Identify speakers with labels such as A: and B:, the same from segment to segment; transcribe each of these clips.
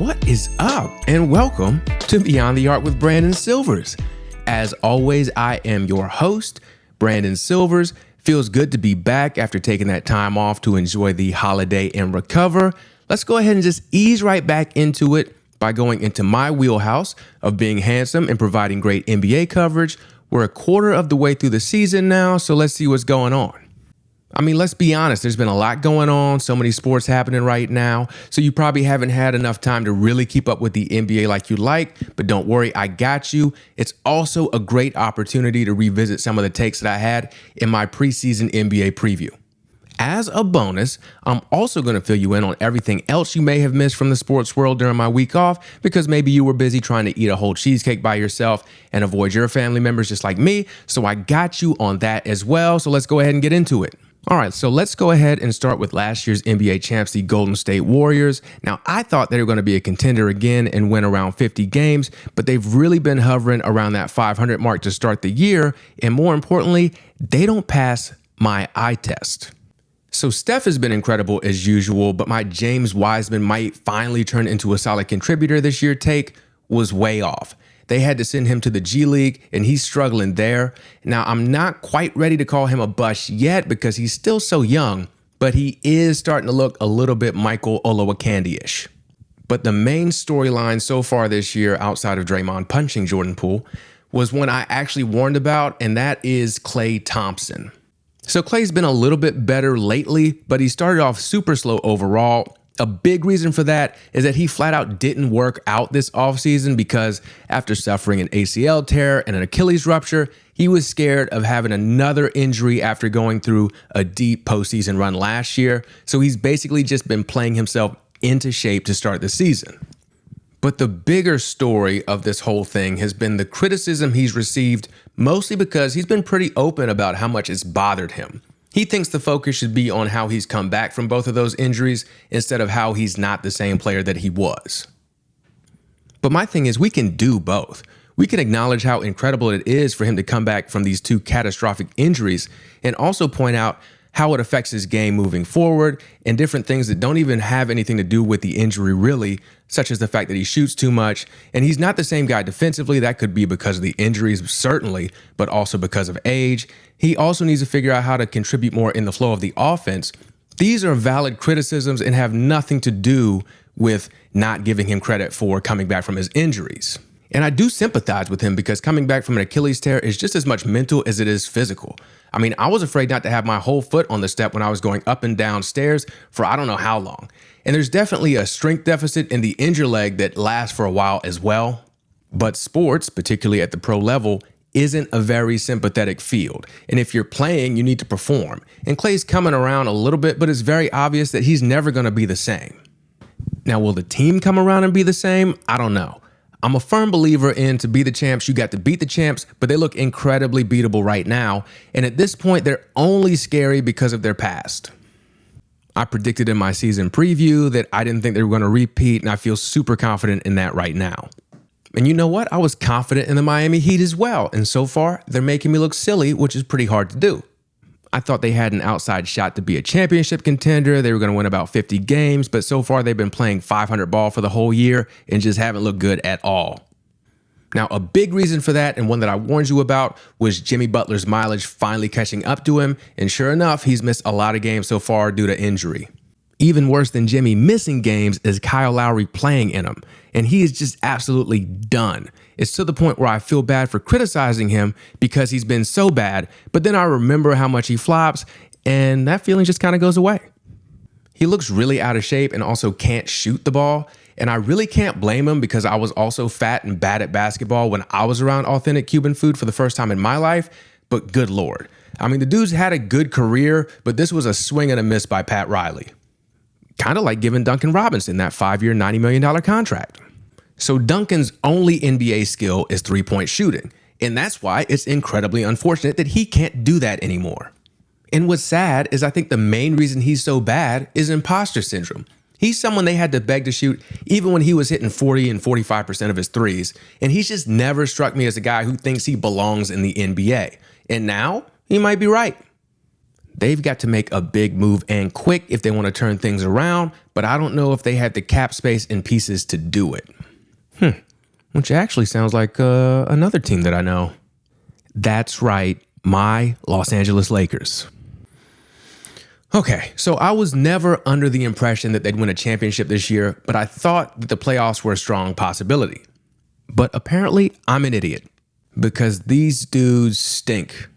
A: What is up? And welcome to Beyond the Arc with Brandon Silvers. As always, I am your host, Brandon Silvers. Feels good to be back after taking that time off to enjoy the holiday and recover. Let's go ahead and just ease right back into it by going into my wheelhouse of being handsome and providing great NBA coverage. We're a quarter of the way through the season now, so let's see what's going on. I mean, let's be honest, there's been a lot going on, so many sports happening right now, so you probably haven't had enough time to really keep up with the NBA like you like, but don't worry, I got you. It's also a great opportunity to revisit some of the takes that I had in my preseason NBA preview. As a bonus, I'm also going to fill you in on everything else you may have missed from the sports world during my week off, because maybe you were busy trying to eat a whole cheesecake by yourself and avoid your family members just like me, so I got you on that as well, so let's go ahead and get into it. All right, so let's go ahead and start with last year's NBA champs, the Golden State Warriors. Now, I thought they were going to be a contender again and win around 50 games, but they've really been hovering around that 500 mark to start the year. And more importantly, they don't pass my eye test. So Steph has been incredible as usual, but my James Wiseman might finally turn into a solid contributor this year take was way off. They had to send him to the G League, and he's struggling there. Now, I'm not quite ready to call him a bust yet because he's still so young, but he is starting to look a little bit Michael Olowokandi-ish. But the main storyline so far this year, outside of Draymond punching Jordan Poole, was one I actually warned about, and that is Klay Thompson. So Klay's been a little bit better lately, but he started off super slow overall. A big reason for that is that he flat out didn't work out this offseason because after suffering an ACL tear and an Achilles rupture, he was scared of having another injury after going through a deep postseason run last year. So he's basically just been playing himself into shape to start the season. But the bigger story of this whole thing has been the criticism he's received, mostly because he's been pretty open about how much it's bothered him. He thinks the focus should be on how he's come back from both of those injuries instead of how he's not the same player that he was. But my thing is, we can do both. We can acknowledge how incredible it is for him to come back from these two catastrophic injuries and also point out how it affects his game moving forward and different things that don't even have anything to do with the injury really, such as the fact that he shoots too much and he's not the same guy defensively. That could be because of the injuries, certainly, but also because of age. He also needs to figure out how to contribute more in the flow of the offense. These are valid criticisms and have nothing to do with not giving him credit for coming back from his injuries. And I do sympathize with him because coming back from an Achilles tear is just as much mental as it is physical. I mean, I was afraid not to have my whole foot on the step when I was going up and down stairs for I don't know how long. And there's definitely a strength deficit in the injured leg that lasts for a while as well. But sports, particularly at the pro level, isn't a very sympathetic field. And if you're playing, you need to perform. And Klay's coming around a little bit, but it's very obvious that he's never going to be the same. Now, will the team come around and be the same? I don't know. I'm a firm believer in to be the champs, you got to beat the champs, but they look incredibly beatable right now. And at this point, they're only scary because of their past. I predicted in my season preview that I didn't think they were going to repeat, and I feel super confident in that right now. And you know what? I was confident in the Miami Heat as well. And so far, they're making me look silly, which is pretty hard to do. I thought they had an outside shot to be a championship contender. They were going to win about 50 games, but so far they've been playing 500 ball for the whole year and just haven't looked good at all. Now, a big reason for that, and one that I warned you about, was Jimmy Butler's mileage finally catching up to him. And sure enough, he's missed a lot of games so far due to injury. Even worse than Jimmy missing games is Kyle Lowry playing in them. And he is just absolutely done. It's to the point where I feel bad for criticizing him because he's been so bad, but then I remember how much he flops, and that feeling just kind of goes away. He looks really out of shape and also can't shoot the ball, and I really can't blame him because I was also fat and bad at basketball when I was around authentic Cuban food for the first time in my life, but good Lord. I mean, the dude's had a good career, but this was a swing and a miss by Pat Riley. Kind of like giving Duncan Robinson that 5-year, $90 million contract. So Duncan's only NBA skill is three-point shooting, and that's why it's incredibly unfortunate that he can't do that anymore. And what's sad is I think the main reason he's so bad is imposter syndrome. He's someone they had to beg to shoot even when he was hitting 40 and 45% of his threes, and he's just never struck me as a guy who thinks he belongs in the NBA. And now he might be right. They've got to make a big move and quick if they want to turn things around, but I don't know if they have the cap space and pieces to do it. Which actually sounds like another team that I know. That's right, my Los Angeles Lakers. Okay, so I was never under the impression that they'd win a championship this year, but I thought that the playoffs were a strong possibility. But apparently, I'm an idiot, because these dudes stink.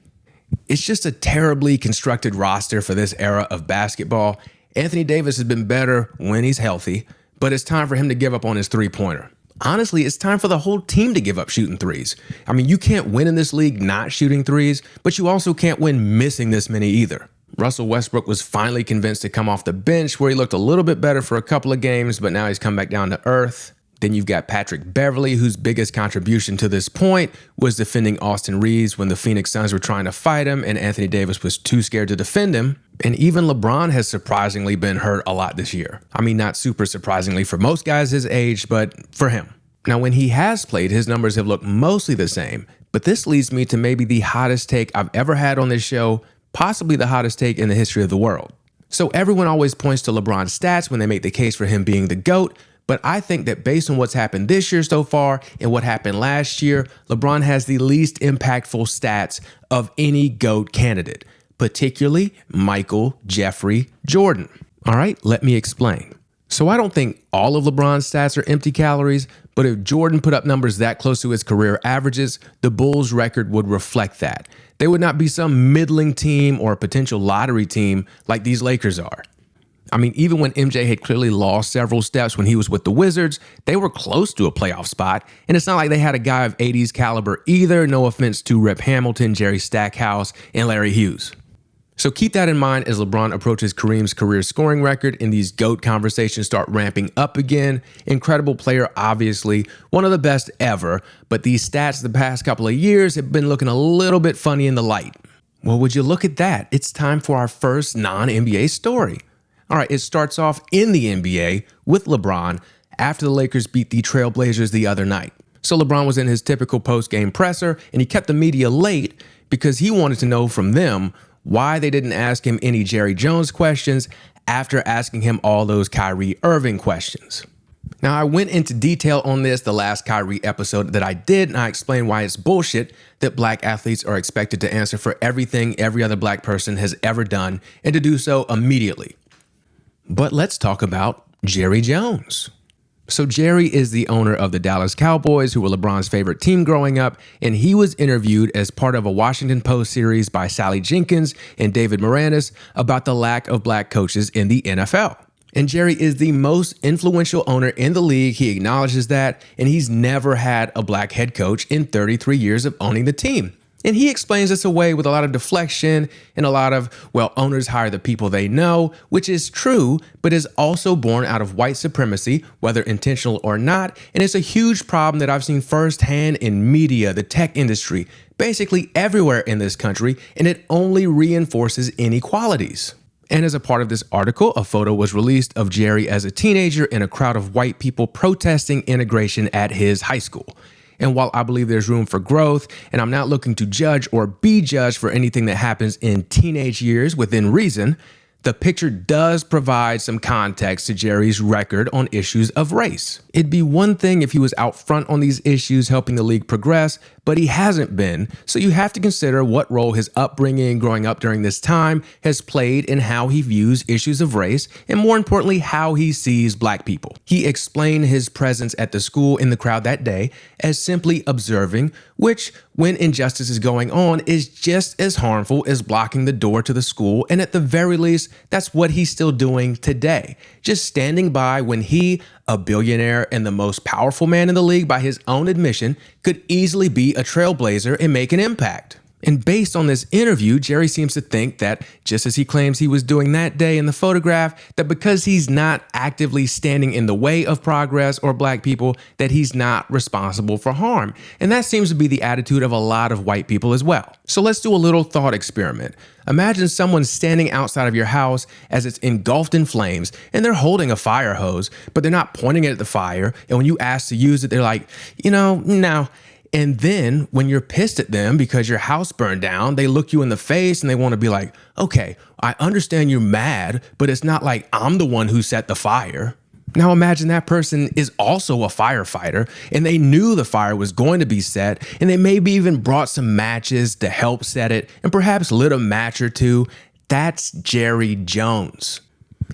A: It's just a terribly constructed roster for this era of basketball. Anthony Davis has been better when he's healthy, but it's time for him to give up on his three-pointer. Honestly, it's time for the whole team to give up shooting threes. I mean, you can't win in this league not shooting threes, but you also can't win missing this many either. Russell Westbrook was finally convinced to come off the bench, where he looked a little bit better for a couple of games, but now he's come back down to earth. Then you've got Patrick Beverley, whose biggest contribution to this point was defending Austin Reeves when the Phoenix Suns were trying to fight him and Anthony Davis was too scared to defend him. And even LeBron has surprisingly been hurt a lot this year. I mean, not super surprisingly for most guys his age, but for him. Now, when he has played, his numbers have looked mostly the same, but this leads me to maybe the hottest take I've ever had on this show, possibly the hottest take in the history of the world. So everyone always points to LeBron's stats when they make the case for him being the GOAT, but I think that based on what's happened this year so far and what happened last year, LeBron has the least impactful stats of any GOAT candidate, particularly Michael Jeffrey Jordan. All right, let me explain. So I don't think all of LeBron's stats are empty calories, but if Jordan put up numbers that close to his career averages, the Bulls' record would reflect that. They would not be some middling team or a potential lottery team like these Lakers are. I mean, even when MJ had clearly lost several steps when he was with the Wizards, they were close to a playoff spot. And it's not like they had a guy of 80s caliber either, no offense to Rip Hamilton, Jerry Stackhouse, and Larry Hughes. So keep that in mind as LeBron approaches Kareem's career scoring record and these GOAT conversations start ramping up again. Incredible player, obviously, one of the best ever, but these stats the past couple of years have been looking a little bit funny in the light. Well, would you look at that? It's time for our first non-NBA story. All right, it starts off in the NBA with LeBron after the Lakers beat the Trailblazers the other night. So LeBron was in his typical post-game presser, and he kept the media late because he wanted to know from them why they didn't ask him any Jerry Jones questions after asking him all those Kyrie Irving questions. Now, I went into detail on this the last Kyrie episode that I did, and I explained why it's bullshit that black athletes are expected to answer for everything every other black person has ever done and to do so immediately. But let's talk about Jerry Jones. So Jerry is the owner of the Dallas Cowboys, who were LeBron's favorite team growing up, and he was interviewed as part of a Washington Post series by Sally Jenkins and David Moranis about the lack of black coaches in the NFL. And Jerry is the most influential owner in the league. He acknowledges that, and he's never had a black head coach in 33 years of owning the team. And he explains this away with a lot of deflection and a lot of, well, owners hire the people they know, which is true, but is also born out of white supremacy, whether intentional or not. And it's a huge problem that I've seen firsthand in media, the tech industry, basically everywhere in this country, and it only reinforces inequalities. And as a part of this article, a photo was released of Jerry as a teenager in a crowd of white people protesting integration at his high school. And while I believe there's room for growth, and I'm not looking to judge or be judged for anything that happens in teenage years within reason, the picture does provide some context to Jerry's record on issues of race. It'd be one thing if he was out front on these issues helping the league progress, but he hasn't been, so you have to consider what role his upbringing growing up during this time has played in how he views issues of race, and more importantly, how he sees black people. He explained his presence at the school in the crowd that day as simply observing, which, when injustice is going on, is just as harmful as blocking the door to the school, and at the very least, that's what he's still doing today. Just standing by when he, a billionaire and the most powerful man in the league by his own admission, could easily be a trailblazer and make an impact. And based on this interview, Jerry seems to think that, just as he claims he was doing that day in the photograph, that because he's not actively standing in the way of progress or black people, that he's not responsible for harm. And that seems to be the attitude of a lot of white people as well. So let's do a little thought experiment. Imagine someone standing outside of your house as it's engulfed in flames and they're holding a fire hose, but they're not pointing it at the fire. And when you ask to use it, they're like, no. And then when you're pissed at them because your house burned down, they look you in the face and they want to be like, okay, I understand you're mad, but it's not like I'm the one who set the fire. Now imagine that person is also a firefighter and they knew the fire was going to be set, and they maybe even brought some matches to help set it and perhaps lit a match or two. That's Jerry Jones.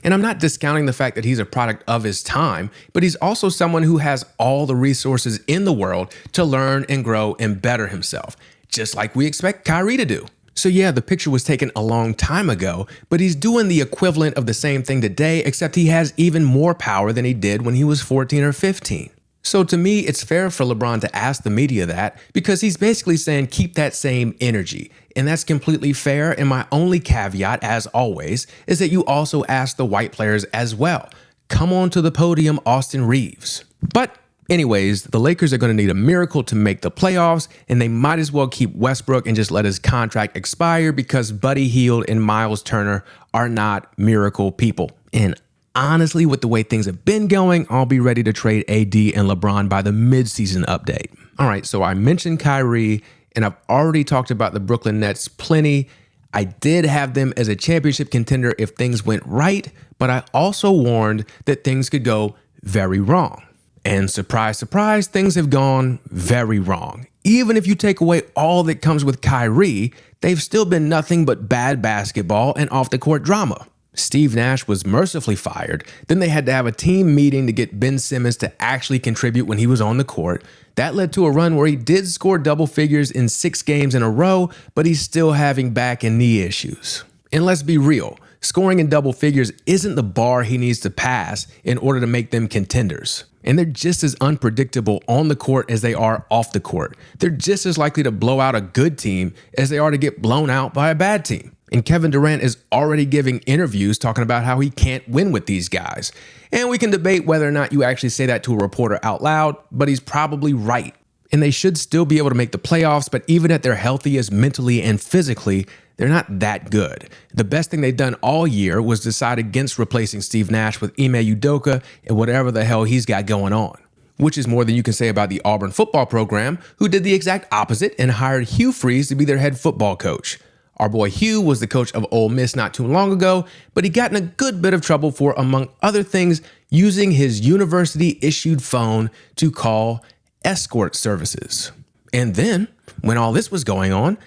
A: And I'm not discounting the fact that he's a product of his time, but he's also someone who has all the resources in the world to learn and grow and better himself, just like we expect Kyrie to do. So yeah, the picture was taken a long time ago, but he's doing the equivalent of the same thing today, except he has even more power than he did when he was 14 or 15. So to me, it's fair for LeBron to ask the media that, because he's basically saying keep that same energy. And that's completely fair. And my only caveat, as always, is that you also ask the white players as well. Come on to the podium, Austin Reeves. But anyways, the Lakers are going to need a miracle to make the playoffs, and they might as well keep Westbrook and just let his contract expire, because Buddy Hield and Miles Turner are not miracle people. And honestly, with the way things have been going, I'll be ready to trade AD and LeBron by the midseason update. All right, so I mentioned Kyrie, and I've already talked about the Brooklyn Nets plenty. I did have them as a championship contender if things went right, but I also warned that things could go very wrong. And surprise, surprise, things have gone very wrong. Even if you take away all that comes with Kyrie, they've still been nothing but bad basketball and off-the-court drama. Steve Nash was mercifully fired. Then they had to have a team meeting to get Ben Simmons to actually contribute when he was on the court. That led to a run where he did score double figures in 6 games in a row, but he's still having back and knee issues. And let's be real, scoring in double figures isn't the bar he needs to pass in order to make them contenders. And they're just as unpredictable on the court as they are off the court. They're just as likely to blow out a good team as they are to get blown out by a bad team. And Kevin Durant is already giving interviews talking about how he can't win with these guys. And we can debate whether or not you actually say that to a reporter out loud, but he's probably right. And they should still be able to make the playoffs, but even at their healthiest mentally and physically, they're not that good. The best thing they've done all year was decide against replacing Steve Nash with Ime Udoka and whatever the hell he's got going on. Which is more than you can say about the Auburn football program, who did the exact opposite and hired Hugh Freeze to be their head football coach. Our boy Hugh was the coach of Ole Miss not too long ago, but he got in a good bit of trouble for, among other things, using his university-issued phone to call escort services. And then, when all this was going on,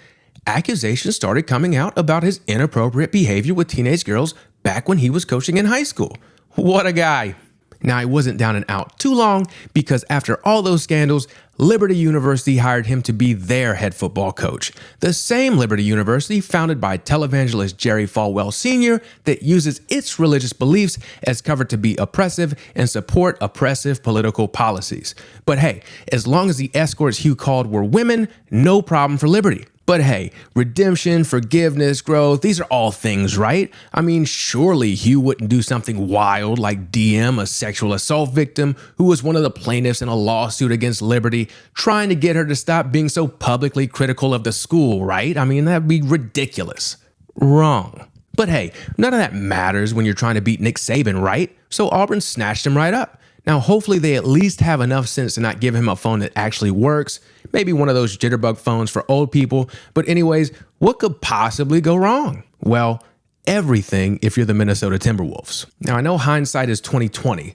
A: accusations started coming out about his inappropriate behavior with teenage girls back when he was coaching in high school. What a guy. Now, he wasn't down and out too long, because after all those scandals, Liberty University hired him to be their head football coach. The same Liberty University founded by televangelist Jerry Falwell Sr. that uses its religious beliefs as cover to be oppressive and support oppressive political policies. But hey, as long as the escorts Hugh called were women, no problem for Liberty. But hey, redemption, forgiveness, growth, these are all things, right? I mean, surely Hugh wouldn't do something wild like DM a sexual assault victim who was one of the plaintiffs in a lawsuit against Liberty, trying to get her to stop being so publicly critical of the school, right? I mean, that'd be ridiculous. Wrong. But hey, none of that matters when you're trying to beat Nick Saban, right? So Auburn snatched him right up. Now, hopefully they at least have enough sense to not give him a phone that actually works. Maybe one of those Jitterbug phones for old people. But anyways, what could possibly go wrong? Well, everything if you're the Minnesota Timberwolves. Now, I know hindsight is 20/20,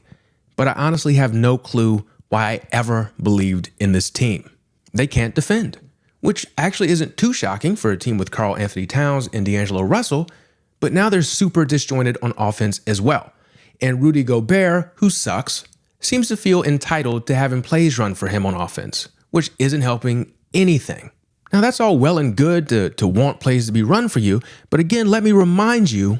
A: but I honestly have no clue why I ever believed in this team. They can't defend, which actually isn't too shocking for a team with Karl Anthony Towns and D'Angelo Russell, but now they're super disjointed on offense as well. And Rudy Gobert, who sucks, seems to feel entitled to having plays run for him on offense, which isn't helping anything. Now, that's all well and good to want plays to be run for you, but again, let me remind you,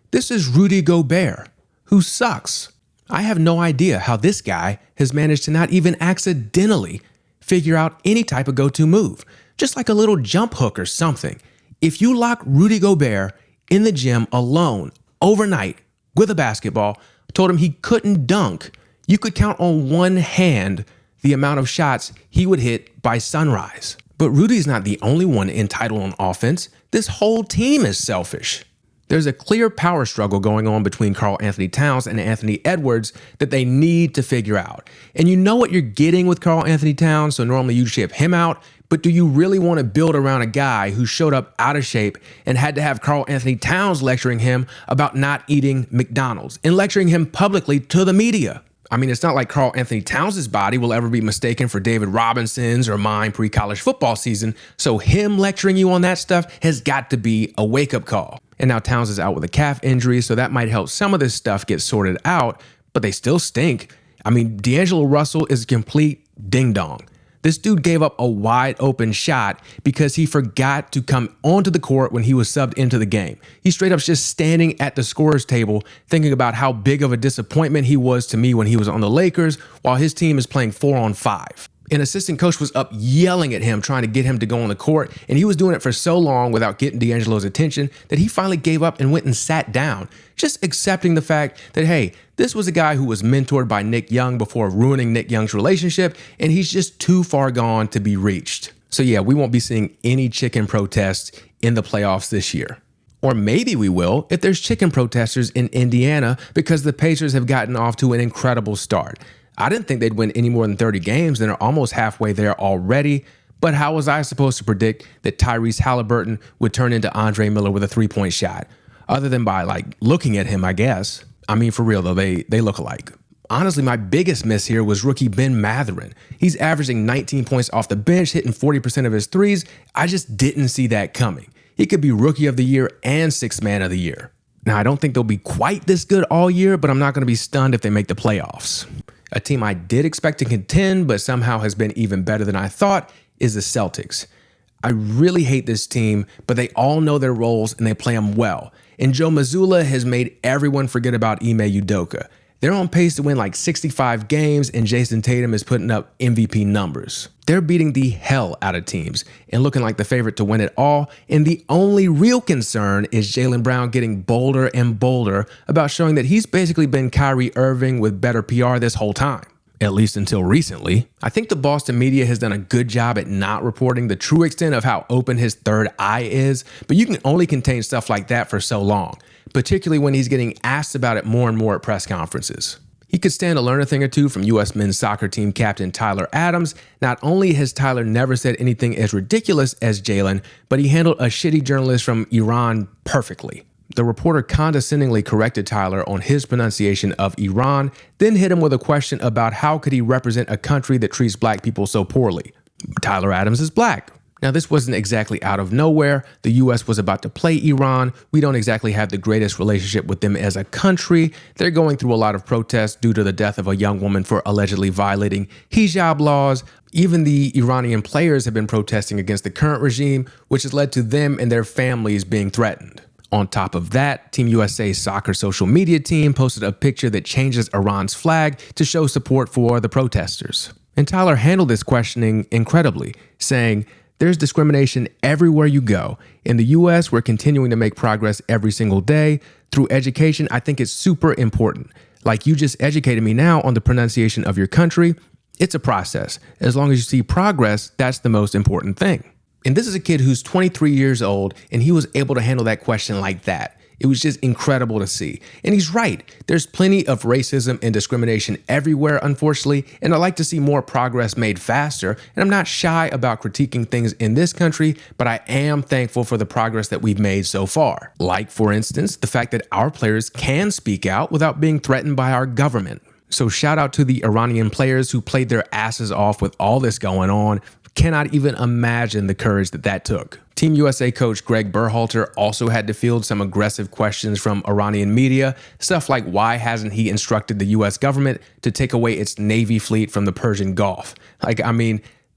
A: this is Rudy Gobert, who sucks. I have no idea how this guy has managed to not even accidentally figure out any type of go-to move, just like a little jump hook or something. If you lock Rudy Gobert in the gym alone overnight with a basketball, told him he couldn't dunk, you could count on one hand the amount of shots he would hit by sunrise. But Rudy's not the only one entitled on offense. This whole team is selfish. There's a clear power struggle going on between Karl Anthony Towns and Anthony Edwards that they need to figure out. And you know what you're getting with Karl Anthony Towns, so normally you ship him out, but do you really want to build around a guy who showed up out of shape and had to have Karl Anthony Towns lecturing him about not eating McDonald's and lecturing him publicly to the media? I mean, it's not like Karl Anthony Towns' body will ever be mistaken for David Robinson's or mine pre-college football season, so him lecturing you on that stuff has got to be a wake-up call. And now Towns is out with a calf injury, so that might help some of this stuff get sorted out, but they still stink. I mean, D'Angelo Russell is a complete ding-dong. This dude gave up a wide open shot because he forgot to come onto the court when he was subbed into the game. He straight up just standing at the scorer's table thinking about how big of a disappointment he was to me when he was on the Lakers while his team is playing 4-on-5. An assistant coach was up yelling at him, trying to get him to go on the court, and he was doing it for so long without getting D'Angelo's attention that he finally gave up and went and sat down, just accepting the fact that, hey, this was a guy who was mentored by Nick Young before ruining Nick Young's relationship, and he's just too far gone to be reached. So yeah, we won't be seeing any chicken protests in the playoffs this year. Or maybe we will if there's chicken protesters in Indiana because the Pacers have gotten off to an incredible start. I didn't think they'd win any more than 30 games, and they're almost halfway there already. But how was I supposed to predict that Tyrese Halliburton would turn into Andre Miller with a three-point shot? Other than by, looking at him, I guess. I mean, for real, though, they look alike. Honestly, my biggest miss here was rookie Ben Mathurin. He's averaging 19 points off the bench, hitting 40% of his threes. I just didn't see that coming. He could be Rookie of the Year and Sixth Man of the Year. Now, I don't think they'll be quite this good all year, but I'm not going to be stunned if they make the playoffs. A team I did expect to contend, but somehow has been even better than I thought, is the Celtics. I really hate this team, but they all know their roles and they play them well. And Joe Mazzulla has made everyone forget about Ime Udoka. They're on pace to win 65 games, and Jason Tatum is putting up MVP numbers. They're beating the hell out of teams and looking like the favorite to win it all, and the only real concern is Jaylen Brown getting bolder and bolder about showing that he's basically been Kyrie Irving with better PR this whole time. At least until recently. I think the Boston media has done a good job at not reporting the true extent of how open his third eye is, but you can only contain stuff like that for so long, particularly when he's getting asked about it more and more at press conferences. He could stand to learn a thing or two from U.S. men's soccer team captain Tyler Adams. Not only has Tyler never said anything as ridiculous as Jaylen, but he handled a shitty journalist from Iran perfectly. The reporter condescendingly corrected Tyler on his pronunciation of Iran, then hit him with a question about how could he represent a country that treats black people so poorly. Tyler Adams is black. Now, this wasn't exactly out of nowhere. The U.S. was about to play Iran. We don't exactly have the greatest relationship with them as a country. They're going through a lot of protests due to the death of a young woman for allegedly violating hijab laws. Even the Iranian players have been protesting against the current regime, which has led to them and their families being threatened. On top of that, Team USA's soccer social media team posted a picture that changes Iran's flag to show support for the protesters. And Tyler handled this questioning incredibly, saying, "There's discrimination everywhere you go. In the US, we're continuing to make progress every single day. Through education, I think it's super important. Like you just educated me now on the pronunciation of your country. It's a process. As long as you see progress, that's the most important thing." And this is a kid who's 23 years old, and he was able to handle that question like that. It was just incredible to see. And he's right. There's plenty of racism and discrimination everywhere, unfortunately, and I like to see more progress made faster. And I'm not shy about critiquing things in this country, but I am thankful for the progress that we've made so far. Like, for instance, the fact that our players can speak out without being threatened by our government. So shout out to the Iranian players who played their asses off with all this going on. Cannot even imagine the courage that took. Team USA coach Greg Berhalter also had to field some aggressive questions from Iranian media, stuff like why hasn't he instructed the US government to take away its Navy fleet from the Persian Gulf?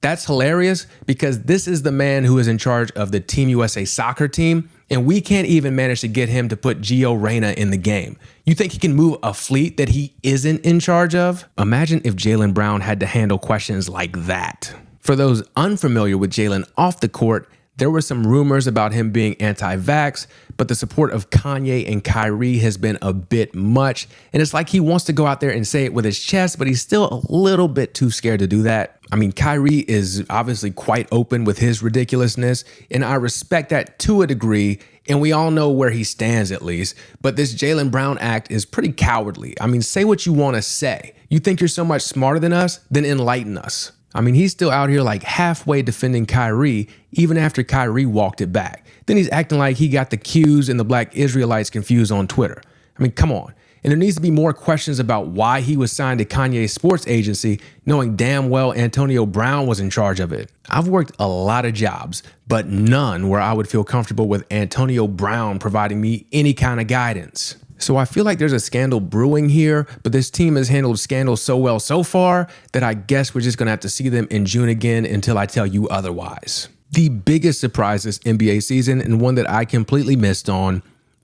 A: That's hilarious because this is the man who is in charge of the Team USA soccer team, and we can't even manage to get him to put Gio Reyna in the game. You think he can move a fleet that he isn't in charge of? Imagine if Jaylen Brown had to handle questions like that. For those unfamiliar with Jaylen off the court, There were some rumors about him being anti-vax, but the support of Kanye and Kyrie has been a bit much. And it's like he wants to go out there and say it with his chest, but he's still a little bit too scared to do that. I mean, Kyrie is obviously quite open with his ridiculousness, and I respect that to a degree, and we all know where he stands at least. But this Jaylen Brown act is pretty cowardly. I mean, say what you want to say. You think you're so much smarter than us? Then enlighten us. I mean, he's still out here like halfway defending Kyrie, even after Kyrie walked it back. Then he's acting like he got the Qs and the Black Israelites confused on Twitter. I mean, come on. And there needs to be more questions about why he was signed to Kanye's sports agency, knowing damn well Antonio Brown was in charge of it. I've worked a lot of jobs, but none where I would feel comfortable with Antonio Brown providing me any kind of guidance. So I feel like there's a scandal brewing here, but this team has handled scandals so well so far that I guess we're just going to have to see them in June again until I tell you otherwise. The biggest surprise this NBA season, and one that I completely missed on,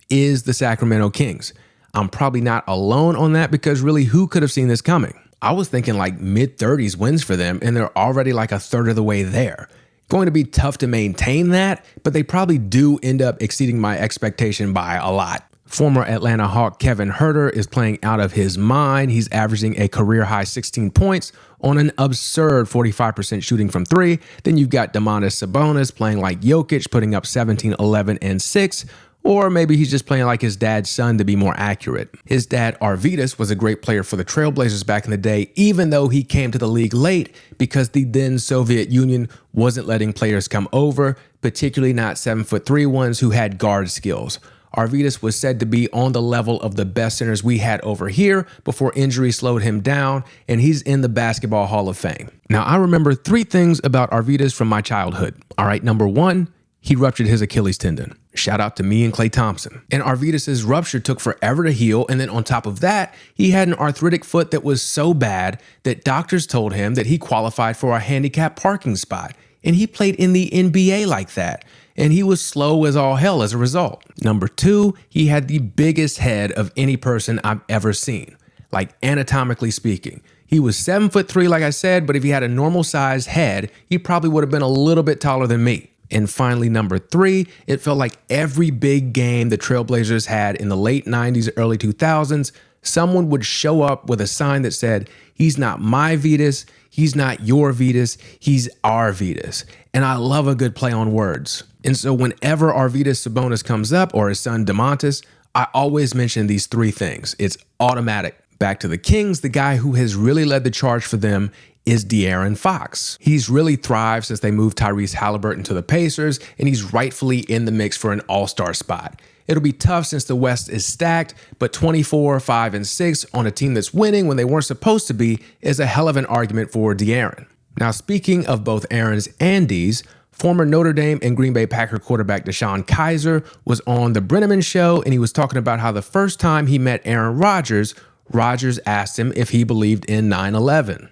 A: is the Sacramento Kings. I'm probably not alone on that because really, who could have seen this coming? I was thinking like mid-30s wins for them, and they're already like a third of the way there. Going to be tough to maintain that, but they probably do end up exceeding my expectation by a lot. Former Atlanta Hawk Kevin Huerter is playing out of his mind. He's averaging a career-high 16 points on an absurd 45% shooting from three. Then you've got Domantas Sabonis playing like Jokic, putting up 17, 11, and 6. Or maybe he's just playing like his dad's son to be more accurate. His dad, Arvydas, was a great player for the Trailblazers back in the day, even though he came to the league late because the then Soviet Union wasn't letting players come over, particularly not 7'3" ones who had guard skills. Arvydas was said to be on the level of the best centers we had over here before injury slowed him down, and he's in the Basketball Hall of Fame. Now, I remember 3 things about Arvydas from my childhood. All right, number 1, he ruptured his Achilles tendon. Shout out to me and Klay Thompson. And Arvydas' rupture took forever to heal, and then on top of that, he had an arthritic foot that was so bad that doctors told him that he qualified for a handicap parking spot, and he played in the NBA like that. And he was slow as all hell as a result. Number 2, he had the biggest head of any person I've ever seen, like anatomically speaking. He was 7'3", like I said, but if he had a normal sized head, he probably would have been a little bit taller than me. And finally, number 3, it felt like every big game the Trailblazers had in the late 90s, early 2000s, someone would show up with a sign that said, "He's not my Vitas, he's not your Vitas, he's our Vitas." And I love a good play on words. And so whenever Arvydas Sabonis comes up, or his son Domantas, I always mention these 3 things. It's automatic. Back to the Kings, the guy who has really led the charge for them is De'Aaron Fox. He's really thrived since they moved Tyrese Halliburton to the Pacers, and he's rightfully in the mix for an all-star spot. It'll be tough since the West is stacked, but 24, 5, and 6 on a team that's winning when they weren't supposed to be is a hell of an argument for De'Aaron. Now, speaking of both Aaron's and D's, former Notre Dame and Green Bay Packer quarterback Deshaun Kaiser was on the Brenneman Show, and he was talking about how the first time he met Aaron Rodgers, Rodgers asked him if he believed in 9/11.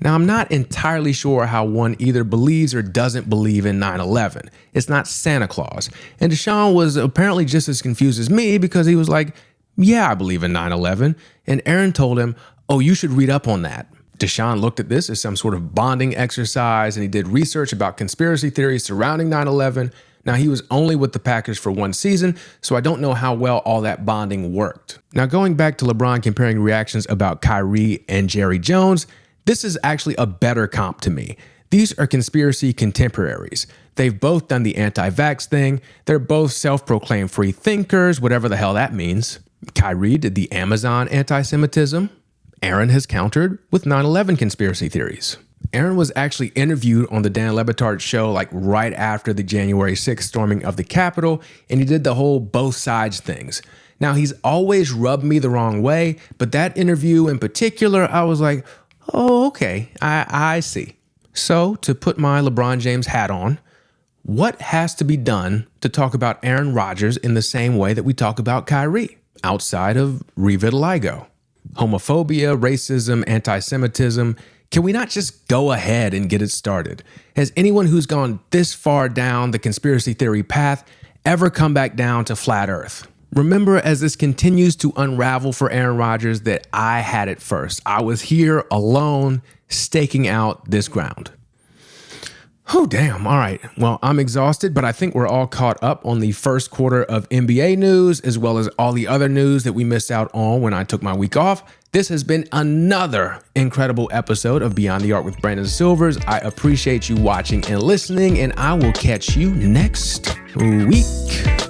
A: Now, I'm not entirely sure how one either believes or doesn't believe in 9/11. It's not Santa Claus. And Deshaun was apparently just as confused as me because he was like, "Yeah, I believe in 9/11. And Aaron told him, "Oh, you should read up on that." Deshaun looked at this as some sort of bonding exercise, and he did research about conspiracy theories surrounding 9/11. Now, he was only with the Packers for 1 season, so I don't know how well all that bonding worked. Now, going back to LeBron comparing reactions about Kyrie and Jerry Jones, this is actually a better comp to me. These are conspiracy contemporaries. They've both done the anti-vax thing. They're both self-proclaimed free thinkers, whatever the hell that means. Kyrie did the Amazon anti-Semitism. Aaron has countered with 9/11 conspiracy theories. Aaron was actually interviewed on the Dan Le Batard show like right after the January 6th storming of the Capitol, and he did the whole both sides things. Now, he's always rubbed me the wrong way, but that interview in particular, I was like, oh, okay, I see. So, to put my LeBron James hat on, what has to be done to talk about Aaron Rodgers in the same way that we talk about Kyrie, outside of re-vitiligo? Homophobia, racism, anti-Semitism. Can we not just go ahead and get it started? Has anyone who's gone this far down the conspiracy theory path ever come back down to flat earth? Remember, as this continues to unravel for Aaron Rodgers, that I had it first. I was here alone, staking out this ground. Oh, damn. All right. Well, I'm exhausted, but I think we're all caught up on the first quarter of NBA news, as well as all the other news that we missed out on when I took my week off. This has been another incredible episode of Beyond the Arc with Brandon Silvers. I appreciate you watching and listening, and I will catch you next week.